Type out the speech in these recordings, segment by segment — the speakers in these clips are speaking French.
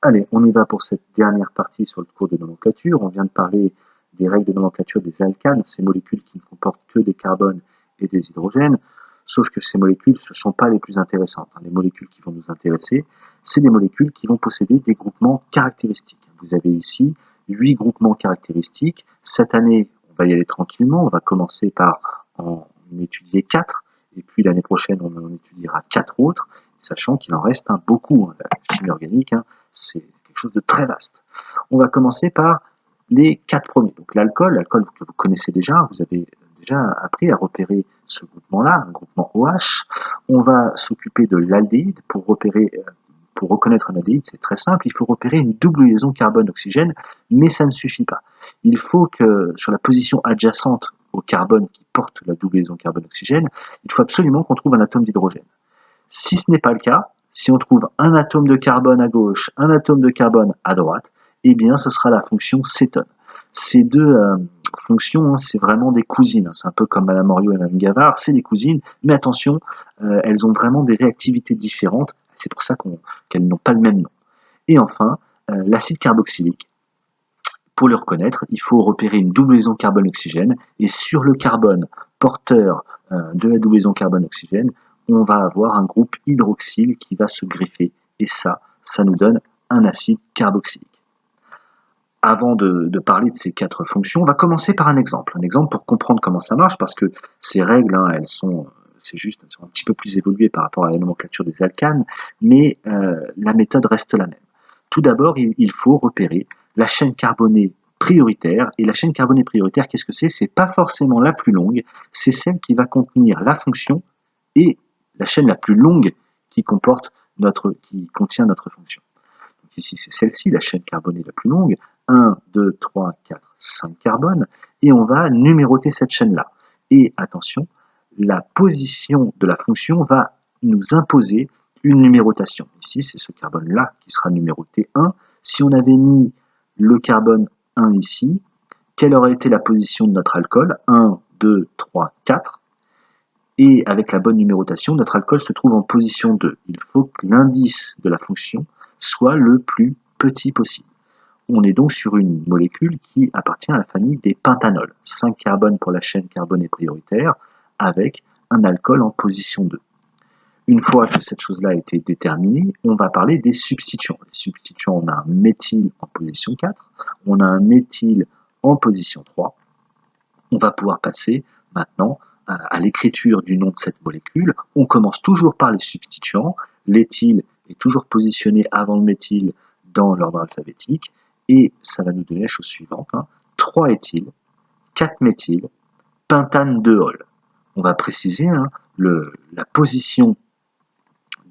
Allez, on y va pour cette dernière partie sur le cours de nomenclature. On vient de parler des règles de nomenclature des alcanes, ces molécules qui ne comportent que des carbones et des hydrogènes, sauf que ces molécules, ce ne sont pas les plus intéressantes. Les molécules qui vont nous intéresser, c'est des molécules qui vont posséder des groupements caractéristiques. Vous avez ici 8 groupements caractéristiques. Cette année, on va y aller tranquillement. On va commencer par en étudier 4, et puis l'année prochaine, on en étudiera 4 autres, sachant qu'il en reste beaucoup. La chimie organique, c'est quelque chose de très vaste. On va commencer par les 4 premiers. Donc l'alcool que vous connaissez déjà, vous avez déjà appris à repérer ce groupement-là, un groupement OH. On va s'occuper de l'aldéhyde pour reconnaître un aldéhyde, c'est très simple, il faut repérer une double liaison carbone-oxygène, mais ça ne suffit pas. Il faut que sur la position adjacente au carbone qui porte la double liaison carbone-oxygène, il faut absolument qu'on trouve un atome d'hydrogène. Si ce n'est pas le cas, si on trouve un atome de carbone à gauche, un atome de carbone à droite, eh bien ce sera la fonction cétone. Ces deux fonctions, c'est vraiment des cousines. C'est un peu comme Madame Morio et Madame Gavard, c'est des cousines, mais attention, elles ont vraiment des réactivités différentes. C'est pour ça qu'elles n'ont pas le même nom. Et enfin, l'acide carboxylique. Pour le reconnaître, il faut repérer une double liaison carbone-oxygène, et sur le carbone porteur de la double liaison carbone-oxygène, on va avoir un groupe hydroxyle qui va se greffer, et ça nous donne un acide carboxylique. Avant de parler de ces 4 fonctions, on va commencer par un exemple pour comprendre comment ça marche, parce que ces règles, elles sont un petit peu plus évoluées par rapport à la nomenclature des alcanes, mais la méthode reste la même. Tout d'abord, il faut repérer la chaîne carbonée prioritaire, et la chaîne carbonée prioritaire, qu'est-ce que c'est? C'est pas forcément la plus longue, c'est celle qui va contenir la fonction et la chaîne la plus longue qui contient notre fonction. Donc ici, c'est celle-ci, la chaîne carbonée la plus longue, 1, 2, 3, 4, 5 carbones, et on va numéroter cette chaîne-là. Et attention, la position de la fonction va nous imposer une numérotation. Ici, c'est ce carbone-là qui sera numéroté 1. Si on avait mis le carbone 1 ici, quelle aurait été la position de notre alcool? 1, 2, 3, 4. Et avec la bonne numérotation, notre alcool se trouve en position 2. Il faut que l'indice de la fonction soit le plus petit possible. On est donc sur une molécule qui appartient à la famille des pentanols. 5 carbones pour la chaîne carbonée prioritaire, avec un alcool en position 2. Une fois que cette chose-là a été déterminée, on va parler des substituants. Les substituants, on a un méthyle en position 4, on a un méthyle en position 3. On va pouvoir passer maintenant à l'écriture du nom de cette molécule. On commence toujours par les substituants. L'éthyle est toujours positionné avant le méthyle dans l'ordre alphabétique, et ça va nous donner la chose suivante, 3 éthyl, 4 méthyle, pentane 2-ol. On va préciser la position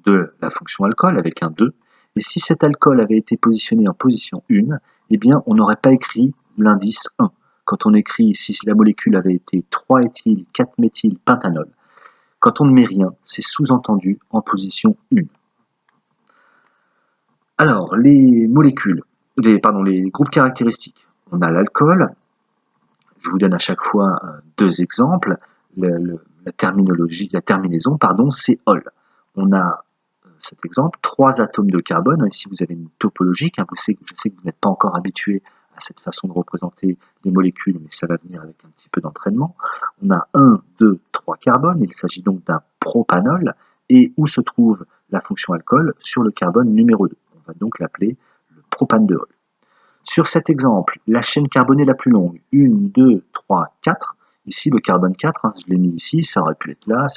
de la fonction alcool avec un 2, et si cet alcool avait été positionné en position 1, eh bien on n'aurait pas écrit l'indice 1. Quand on écrit, si la molécule avait été 3-éthyl, 4-méthyl, pentanol, quand on ne met rien, c'est sous-entendu en position 1. Alors, les groupes caractéristiques. On a l'alcool. Je vous donne à chaque fois 2 exemples. La terminaison, c'est ol. On a cet exemple, 3 atomes de carbone. Ici, vous avez une topologique. Je sais que vous n'êtes pas encore habitué à cette façon de représenter les molécules, mais ça va venir avec un petit peu d'entraînement. On a 1, 2, 3 carbones. Il s'agit donc d'un propanol. Et où se trouve la fonction alcool? Sur le carbone numéro 2. On va donc l'appeler le propane de ol. Sur cet exemple, la chaîne carbonée la plus longue, 1, 2, 3, 4. Ici, le carbone 4, je l'ai mis ici, ça aurait pu être là,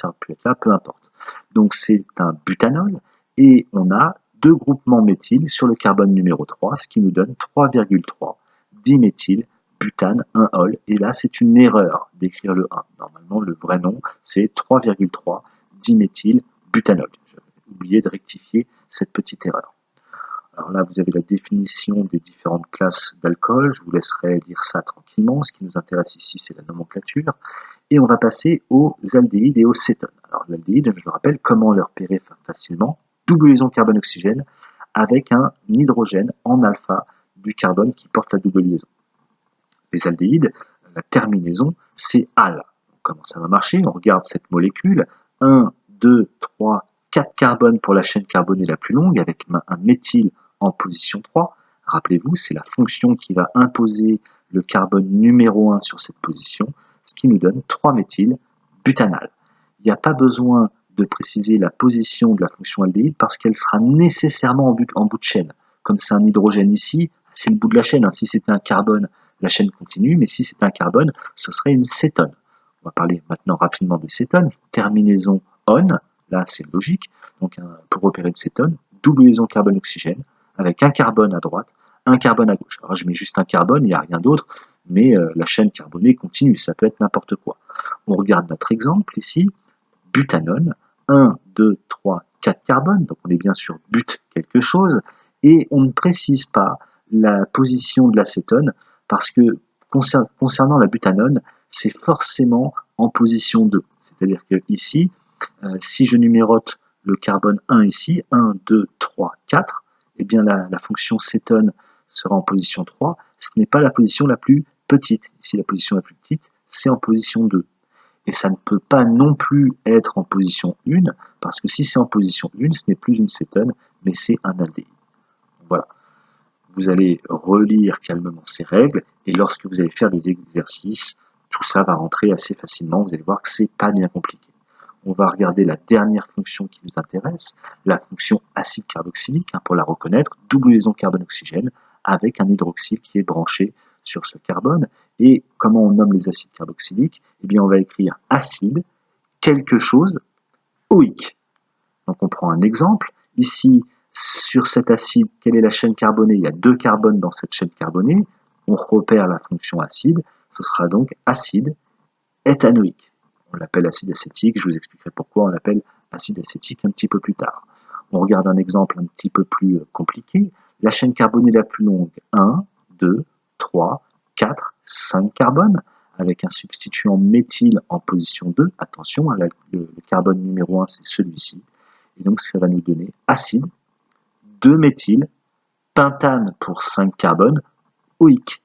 peu importe. Donc c'est un butanol, et on a 2 groupements méthyl sur le carbone numéro 3, ce qui nous donne 3,3 diméthyl butane 1-ol. Et là, c'est une erreur d'écrire le 1. Normalement, le vrai nom, c'est 3,3 diméthyl butanol. J'avais oublié de rectifier cette petite erreur. Alors là, vous avez la définition des différentes classes d'alcool. Je vous laisserai lire ça tranquillement. Ce qui nous intéresse ici, c'est la nomenclature. Et on va passer aux aldéhydes et aux cétones. Alors l'aldéhyde, je le rappelle, comment le repérer facilement? Double liaison carbone-oxygène avec un hydrogène en alpha du carbone qui porte la double liaison. Les aldéhydes, la terminaison, c'est al. Comment ça va marcher? On regarde cette molécule. 1, 2, 3, 4 carbones pour la chaîne carbonée la plus longue, avec un méthyle en position 3. Rappelez-vous, c'est la fonction qui va imposer le carbone numéro 1 sur cette position, ce qui nous donne 3-méthylbutanal. Il n'y a pas besoin de préciser la position de la fonction aldéhyde parce qu'elle sera nécessairement en bout de chaîne. Comme c'est un hydrogène ici, c'est le bout de la chaîne. Si c'était un carbone, la chaîne continue, mais si c'est un carbone, ce serait une cétone. On va parler maintenant rapidement des cétones. Terminaison on, là c'est logique. Donc pour repérer une cétone, double liaison carbone-oxygène, avec un carbone à droite, un carbone à gauche. Alors je mets juste un carbone, il n'y a rien d'autre, mais la chaîne carbonée continue, ça peut être n'importe quoi. On regarde notre exemple ici, butanone, 1, 2, 3, 4 carbones, donc on est bien sur but quelque chose, et on ne précise pas la position de l'acétone, parce que concernant la butanone, c'est forcément en position 2. C'est-à-dire que ici, si je numérote le carbone 1 ici, 1, 2, 3, 4, eh bien la fonction cétone sera en position 3. Ce n'est pas la position la plus petite. Ici, la position la plus petite, c'est en position 2. Et ça ne peut pas non plus être en position 1, parce que si c'est en position 1, ce n'est plus une cétone, mais c'est un aldéhyde. Voilà. Vous allez relire calmement ces règles, et lorsque vous allez faire des exercices, tout ça va rentrer assez facilement. Vous allez voir que c'est pas bien compliqué. On va regarder la dernière fonction qui nous intéresse, la fonction acide carboxylique, pour la reconnaître, double liaison carbone-oxygène, avec un hydroxyle qui est branché sur ce carbone. Et comment on nomme les acides carboxyliques? Eh bien, on va écrire acide, quelque chose, OIC. Donc on prend un exemple. Ici, sur cet acide, quelle est la chaîne carbonée? Il y a 2 carbones dans cette chaîne carbonée. On repère la fonction acide. Ce sera donc acide éthanoïque. On l'appelle acide acétique. Je vous expliquerai pourquoi on l'appelle acide acétique un petit peu plus tard. On regarde un exemple un petit peu plus compliqué. La chaîne carbonée la plus longue, 1, 2, 3, 4, 5 carbones, avec un substituant méthyle en position 2. Attention, le carbone numéro 1, c'est celui-ci. Et donc, ça va nous donner acide, 2-méthyle, pentane pour 5 carbones, OIC.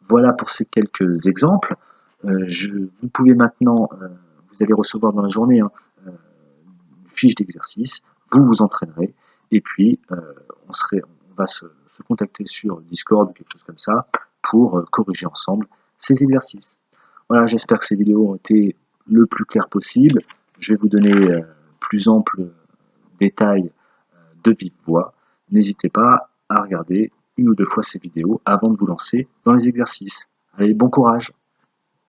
Voilà pour ces quelques exemples. Vous pouvez maintenant, vous allez recevoir dans la journée une fiche d'exercice, vous vous entraînerez, et puis on va se contacter sur Discord ou quelque chose comme ça pour corriger ensemble ces exercices. Voilà, j'espère que ces vidéos ont été le plus claires possible. Je vais vous donner plus ample détails de vive voix. N'hésitez pas à regarder une ou deux fois ces vidéos avant de vous lancer dans les exercices. Allez, bon courage!